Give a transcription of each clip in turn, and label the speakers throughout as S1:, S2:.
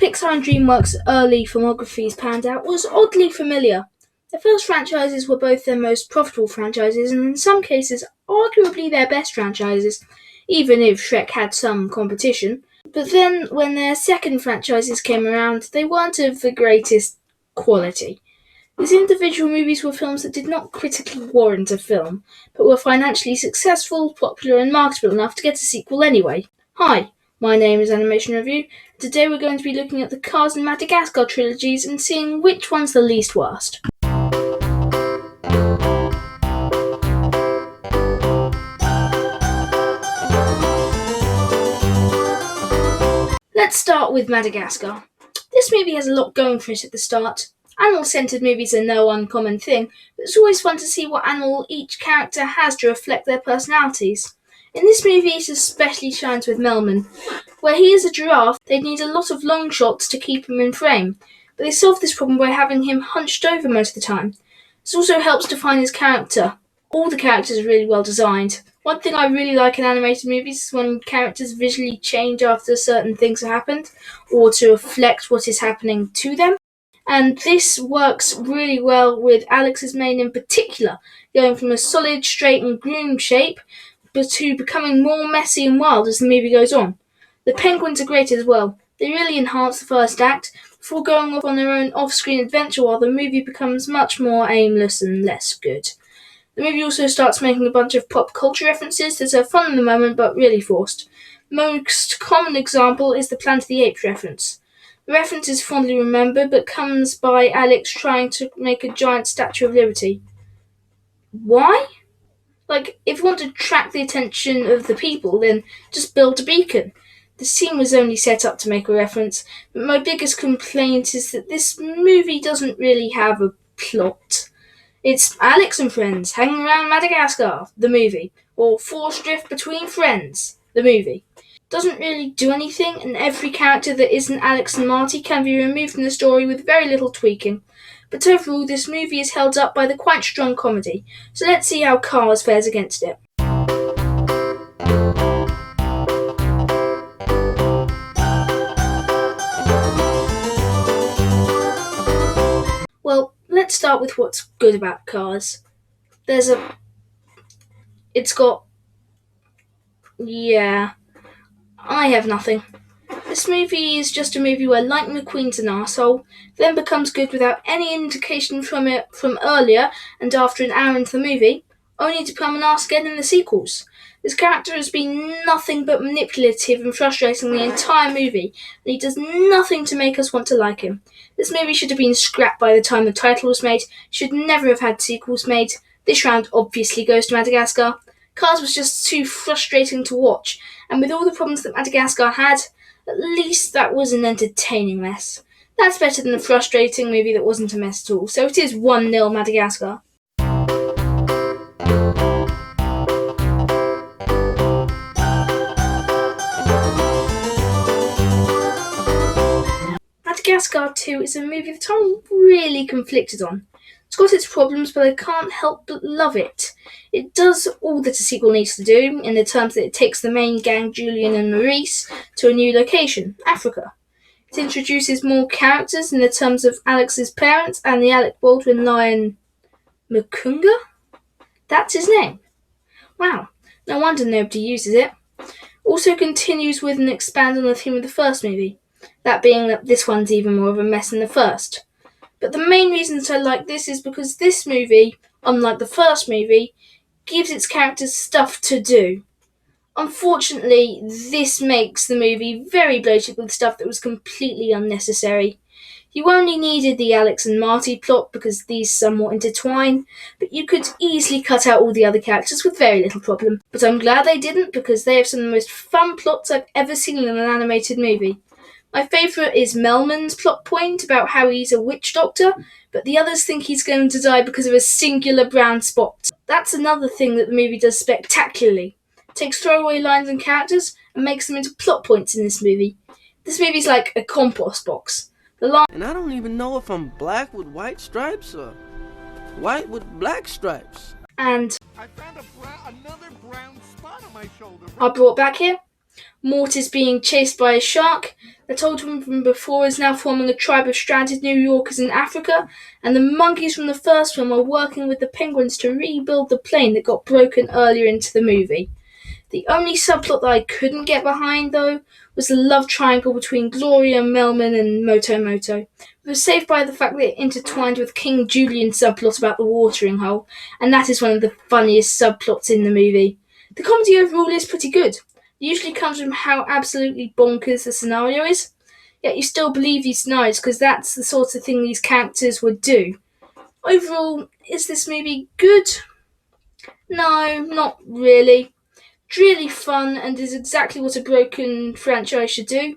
S1: Pixar and DreamWorks' early filmographies panned out was oddly familiar. Their first franchises were both their most profitable franchises and in some cases arguably their best franchises, even if Shrek had some competition. But then when their second franchises came around, they weren't of the greatest quality. These individual movies were films that did not critically warrant a film, but were financially successful, popular and marketable enough to get a sequel anyway. Hi, my name is Animation Review. Today we're going to be looking at the Cars and Madagascar trilogies and seeing which one's the least worst. Let's start with Madagascar. This movie has a lot going for it at the start. Animal-centered movies are no uncommon thing, but it's always fun to see what animal each character has to reflect their personalities. In this movie it especially shines with Melman. Where he is a giraffe, they'd need a lot of long shots to keep him in frame, but they solve this problem by having him hunched over most of the time. This also helps define his character. All the characters are really well designed. One thing I really like in animated movies is when characters visually change after certain things have happened, or to reflect what is happening to them. And this works really well with Alex's mane in particular, going from a solid, straight and groomed shape, but to becoming more messy and wild as the movie goes on. The penguins are great as well. They really enhance the first act, before going off on their own off-screen adventure while the movie becomes much more aimless and less good. The movie also starts making a bunch of pop culture references that are fun in the moment but really forced. The most common example is the Planet of the Apes reference. The reference is fondly remembered, but comes by Alex trying to make a giant Statue of Liberty. Why? If you want to attract the attention of the people, then just build a beacon. The scene was only set up to make a reference, but my biggest complaint is that this movie doesn't really have a plot. It's Alex and friends hanging around Madagascar, the movie, or forced drift between friends, the movie. Doesn't really do anything, and every character that isn't Alex and Marty can be removed from the story with very little tweaking. But overall, this movie is held up by the quite strong comedy, so let's see how Cars fares against it. Well, let's start with what's good about Cars. I have nothing. This movie is just a movie where Lightning McQueen's an arsehole, then becomes good without any indication from it from earlier and after an hour into the movie, only to become an arse again in the sequels. This character has been nothing but manipulative and frustrating the entire movie, and he does nothing to make us want to like him. This movie should have been scrapped by the time the title was made, should never have had sequels made. This round obviously goes to Madagascar. Cars was just too frustrating to watch, and with all the problems that Madagascar had, at least that was an entertaining mess. That's better than a frustrating movie that wasn't a mess at all, so it is 1-0 Madagascar. Madagascar 2 is a movie that I'm really conflicted on. It's got its problems, but I can't help but love it. It does all that a sequel needs to do, in the terms that it takes the main gang, Julian and Maurice, to a new location, Africa. It introduces more characters in the terms of Alex's parents and the Alec Baldwin lion Mukunga? That's his name. Wow, no wonder nobody uses it. Also continues with and expands on the theme of the first movie, that being that this one's even more of a mess than the first. But the main reasons I like this is because this movie, unlike the first movie, gives its characters stuff to do. Unfortunately, this makes the movie very bloated with stuff that was completely unnecessary. You only needed the Alex and Marty plot because these somewhat intertwine, but you could easily cut out all the other characters with very little problem. But I'm glad they didn't, because they have some of the most fun plots I've ever seen in an animated movie. My favourite is Melman's plot point about how he's a witch doctor, but the others think he's going to die because of a singular brown spot. That's another thing that the movie does spectacularly. It takes throwaway lines and characters and makes them into plot points in this movie. This movie's like a compost box.
S2: And I don't even know if I'm black with white stripes or white with black stripes.
S1: And
S3: I found another brown spot on my shoulder.
S1: are brought back here. Mortis being chased by a shark. The told him from before is now forming a tribe of stranded New Yorkers in Africa, and the monkeys from the first film are working with the penguins to rebuild the plane that got broken earlier into the movie. The only subplot that I couldn't get behind, though, was the love triangle between Gloria, Melman, and Moto Moto. It was saved by the fact that it intertwined with King Julian's subplot about the watering hole, and that is one of the funniest subplots in the movie. The comedy overall is pretty good. It usually comes from how absolutely bonkers the scenario is, yet you still believe these scenarios because that's the sort of thing these characters would do. Overall, is this movie good? No, not really. It's really fun and is exactly what a broken franchise should do.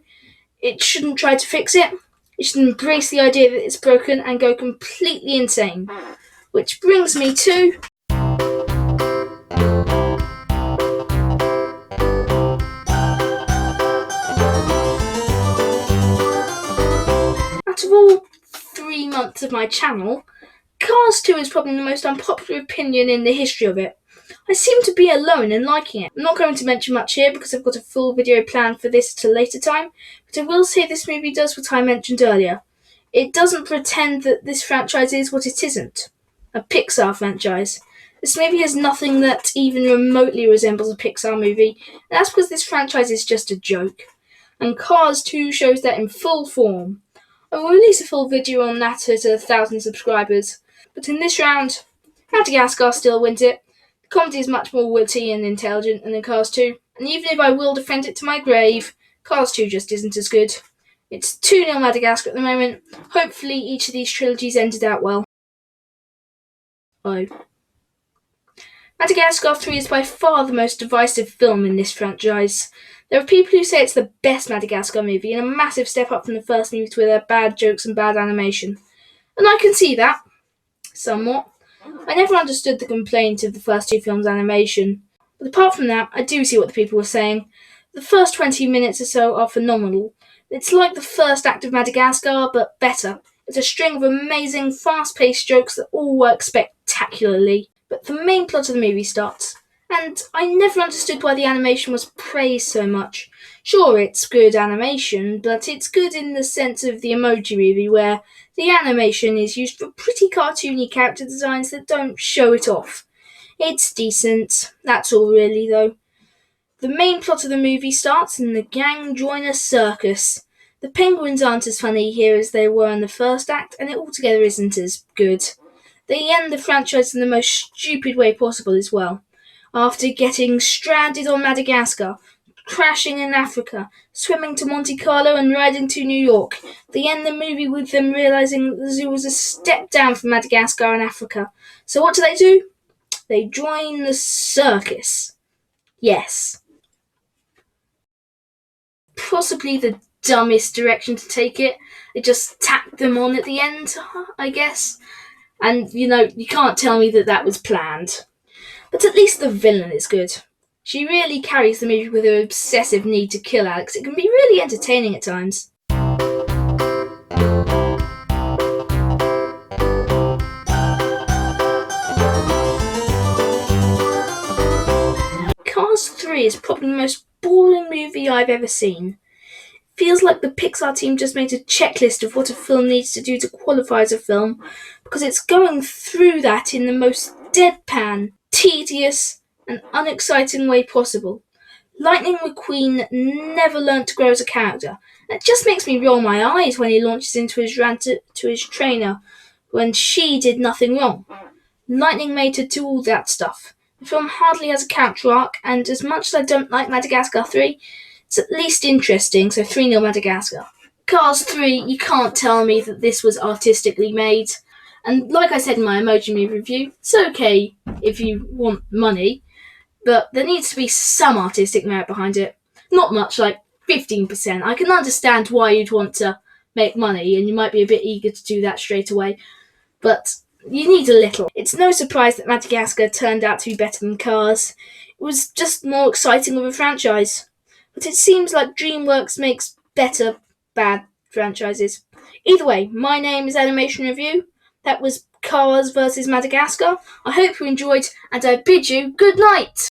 S1: It shouldn't try to fix it. It should embrace the idea that it's broken and go completely insane. Which brings me to out of all 3 months of my channel, Cars 2 is probably the most unpopular opinion in the history of it. I seem to be alone in liking it. I'm not going to mention much here because I've got a full video planned for this at a later time, but I will say this movie does what I mentioned earlier. It doesn't pretend that this franchise is what it isn't. A Pixar franchise. This movie has nothing that even remotely resembles a Pixar movie, and that's because this franchise is just a joke. And Cars 2 shows that in full form. I will release a full video on that at 1,000 subscribers. But in this round, Madagascar still wins it. The comedy is much more witty and intelligent than in Cars 2, and even if I will defend it to my grave, Cars 2 just isn't as good. It's 2-0 Madagascar at the moment. Hopefully each of these trilogies ended out well. Oh. Madagascar 3 is by far the most divisive film in this franchise. There are people who say it's the best Madagascar movie and a massive step up from the first movies with their bad jokes and bad animation. And I can see that. Somewhat. I never understood the complaint of the first 2 films' animation, but apart from that, I do see what the people were saying. The first 20 minutes or so are phenomenal. It's like the first act of Madagascar, but better. It's a string of amazing, fast-paced jokes that all work spectacularly. But the main plot of the movie starts, and I never understood why the animation was praised so much. Sure, it's good animation, but it's good in the sense of the Emoji Movie, where the animation is used for pretty cartoony character designs that don't show it off. It's decent, that's all really though. The main plot of the movie starts and the gang join a circus. The penguins aren't as funny here as they were in the first act, and it altogether isn't as good. They end the franchise in the most stupid way possible as well. After getting stranded on Madagascar, crashing in Africa, swimming to Monte Carlo and riding to New York, they end the movie with them realising that the zoo was a step down from Madagascar and Africa. So what do? They join the circus. Yes. Possibly the dumbest direction to take it. They just tacked them on at the end, I guess. And, you can't tell me that was planned. But at least the villain is good. She really carries the movie with her obsessive need to kill Alex. It can be really entertaining at times. Cars 3 is probably the most boring movie I've ever seen. It feels like the Pixar team just made a checklist of what a film needs to do to qualify as a film, because it's going through that in the most deadpan, tedious, and unexciting way possible. Lightning McQueen never learnt to grow as a character. It just makes me roll my eyes when he launches into his rant to his trainer when she did nothing wrong. Lightning made her do all that stuff. The film hardly has a character arc, and as much as I don't like Madagascar 3, it's at least interesting, so 3-0 Madagascar. Cars 3, you can't tell me that this was artistically made. And like I said in my Emoji Movie review, it's okay if you want money, but there needs to be some artistic merit behind it. Not much, like 15%. I can understand why you'd want to make money, and you might be a bit eager to do that straight away, but you need a little. It's no surprise that Madagascar turned out to be better than Cars. It was just more exciting of a franchise. But it seems like DreamWorks makes better bad franchises. Either way, my name is Animation Review. That was Cars vs Madagascar. I hope you enjoyed, and I bid you good night!